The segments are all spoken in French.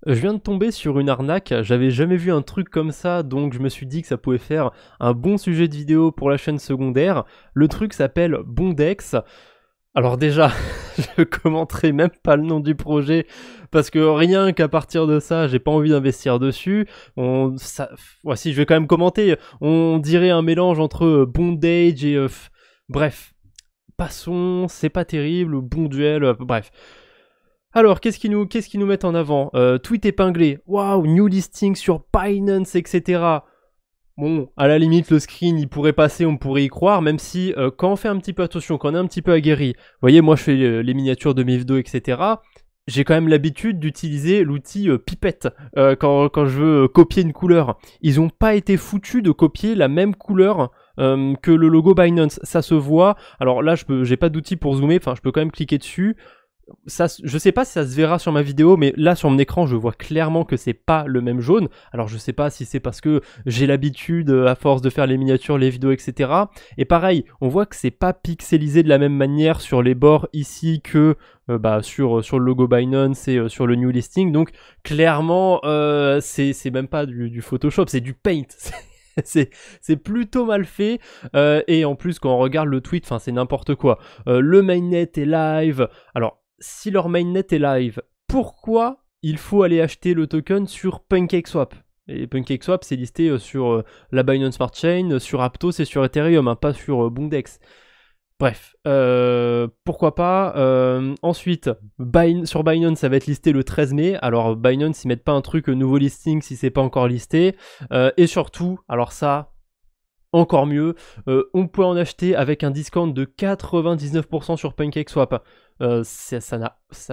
Je viens de tomber sur une arnaque, j'avais jamais vu un truc comme ça, donc je me suis dit que ça pouvait faire un bon sujet de vidéo pour la chaîne secondaire. Le truc s'appelle Bondex. Alors déjà, je commenterai même pas le nom du projet, parce que rien qu'à partir de ça, j'ai pas envie d'investir dessus. Voici, je vais quand même commenter. On dirait un mélange entre bondage et... bref, passons, c'est pas terrible, bon duel, bref. Alors, qu'est-ce qu'ils nous mettent en avant? Tweet épinglé, waouh, new listing sur Binance, etc. Bon, à la limite, le screen, il pourrait passer, on pourrait y croire, même si, quand on fait un petit peu attention, quand on est un petit peu aguerri, vous voyez, moi je fais les miniatures de mes vidéos, etc., j'ai quand même l'habitude d'utiliser l'outil pipette quand je veux copier une couleur. Ils ont pas été foutus de copier la même couleur que le logo Binance, ça se voit. Alors là, j'ai pas d'outil pour zoomer, enfin je peux quand même cliquer dessus. Ça, je sais pas si ça se verra sur ma vidéo, mais là sur mon écran je vois clairement que c'est pas le même jaune. Alors je sais pas si c'est parce que j'ai l'habitude à force de faire les miniatures, les vidéos, etc. Et pareil, on voit que c'est pas pixelisé de la même manière sur les bords ici que sur le logo Binance et sur le new listing. Donc clairement c'est même pas du Photoshop, c'est du Paint. C'est plutôt mal fait et en plus quand on regarde le tweet, c'est n'importe quoi. Le mainnet est live. Alors si leur mainnet est live, pourquoi il faut aller acheter le token sur PancakeSwap? Et PancakeSwap c'est listé sur la Binance Smart Chain, sur Aptos et sur Ethereum, hein, pas sur Bondex. Bref, pourquoi pas. Ensuite, sur Binance, ça va être listé le 13 mai. Alors Binance, ils mettent pas un truc nouveau listing si c'est pas encore listé. Et surtout, alors ça, encore mieux, on peut en acheter avec un discount de 99% sur PancakeSwap. Ça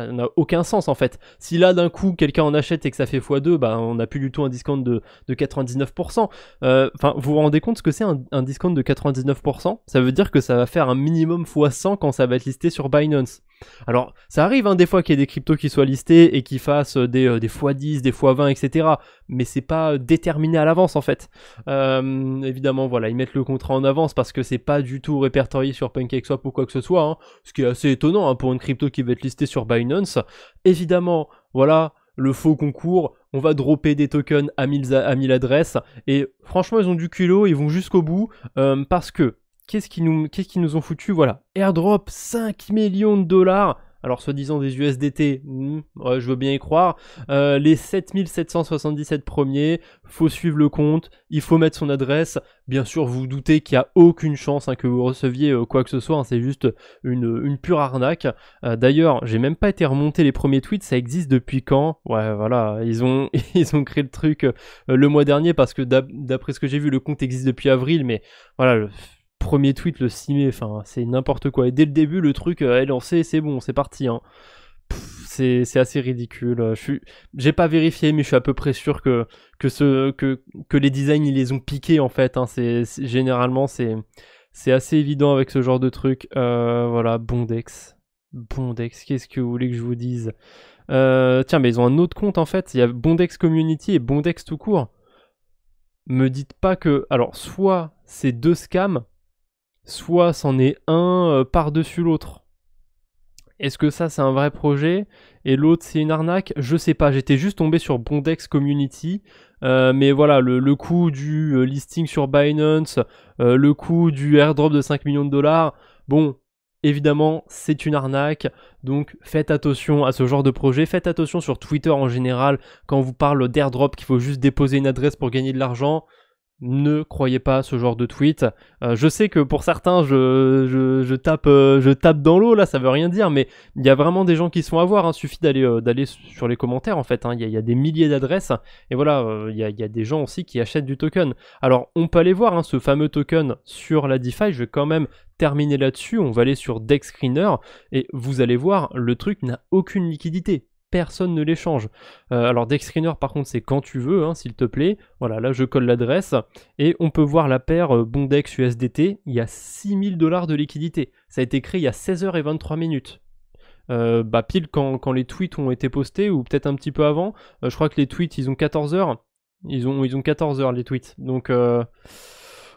n'a aucun sens en fait. Si là d'un coup quelqu'un en achète et que ça fait x2, on n'a plus du tout un discount de 99%. Vous vous rendez compte ce que c'est un discount de 99%? Ça veut dire que ça va faire un minimum x100 quand ça va être listé sur Binance. Alors ça arrive des fois qu'il y ait des cryptos qui soient listés et qui fassent des x10, des x20, etc. Mais c'est pas déterminé à l'avance en fait. Évidemment voilà, ils mettent le contrat en avance parce que c'est pas du tout répertorié sur PancakeSwap ou quoi que ce soit, hein, ce qui est assez étonnant pour une crypto qui va être listée sur Binance. Évidemment, voilà, le faux concours, on va dropper des tokens à 1000 adresses, et franchement ils ont du culot, ils vont jusqu'au bout, parce que, qu'est-ce qu'ils nous ont foutu? Voilà, airdrop 5 millions de dollars, alors soi-disant des USDT, ouais, je veux bien y croire, les 7777 premiers, faut suivre le compte, il faut mettre son adresse, bien sûr vous vous doutez qu'il n'y a aucune chance que vous receviez quoi que ce soit, c'est juste une pure arnaque. D'ailleurs, j'ai même pas été remonter les premiers tweets, ça existe depuis quand? Ouais voilà, ils ont créé le truc le mois dernier, parce que d'après ce que j'ai vu, le compte existe depuis avril, mais voilà, le premier tweet le 6 mai, c'est n'importe quoi. Et dès le début, le truc est lancé, c'est bon, c'est parti. Hein. C'est assez ridicule. J'ai pas vérifié, mais je suis à peu près sûr que les designs ils les ont piqués en fait. Hein. Généralement c'est assez évident avec ce genre de truc. Voilà, Bondex, qu'est-ce que vous voulez que je vous dise? Tiens, mais ils ont un autre compte en fait. Il y a Bondex Community et Bondex tout court. Me dites pas que, alors soit c'est deux scams, soit c'en est un par-dessus l'autre. Est-ce que ça c'est un vrai projet et l'autre c'est une arnaque? Je sais pas, j'étais juste tombé sur Bondex Community, mais voilà, le coût du listing sur Binance, le coût du airdrop de 5 millions de dollars, bon, évidemment c'est une arnaque, donc faites attention à ce genre de projet, faites attention sur Twitter en général, quand on vous parle d'airdrop qu'il faut juste déposer une adresse pour gagner de l'argent. Ne croyez pas à ce genre de tweet. Je sais que pour certains, je tape dans l'eau, là, ça veut rien dire, mais il y a vraiment des gens qui se font avoir. Hein. Suffit d'aller sur les commentaires, en fait. Hein. Il y a des milliers d'adresses, et voilà, il y a des gens aussi qui achètent du token. Alors, on peut aller voir ce fameux token sur la DeFi. Je vais quand même terminer là-dessus. On va aller sur DexScreener, et vous allez voir, le truc n'a aucune liquidité. Personne ne l'échange. Alors DexScreener par contre c'est quand tu veux, hein, s'il te plaît. Voilà, là je colle l'adresse et on peut voir la paire Bondex USDT. Il y a 6000 $ de liquidité. Ça a été créé il y a 16h23 minutes. Pile quand les tweets ont été postés, ou peut-être un petit peu avant. Je crois que les tweets ils ont 14 heures. Ils ont 14 heures les tweets. Donc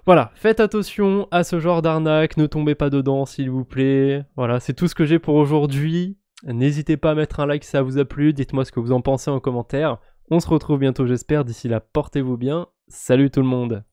voilà, faites attention à ce genre d'arnaque. Ne tombez pas dedans s'il vous plaît. Voilà, c'est tout ce que j'ai pour aujourd'hui. N'hésitez pas à mettre un like si ça vous a plu, dites-moi ce que vous en pensez en commentaire. On se retrouve bientôt j'espère, d'ici là portez-vous bien, salut tout le monde.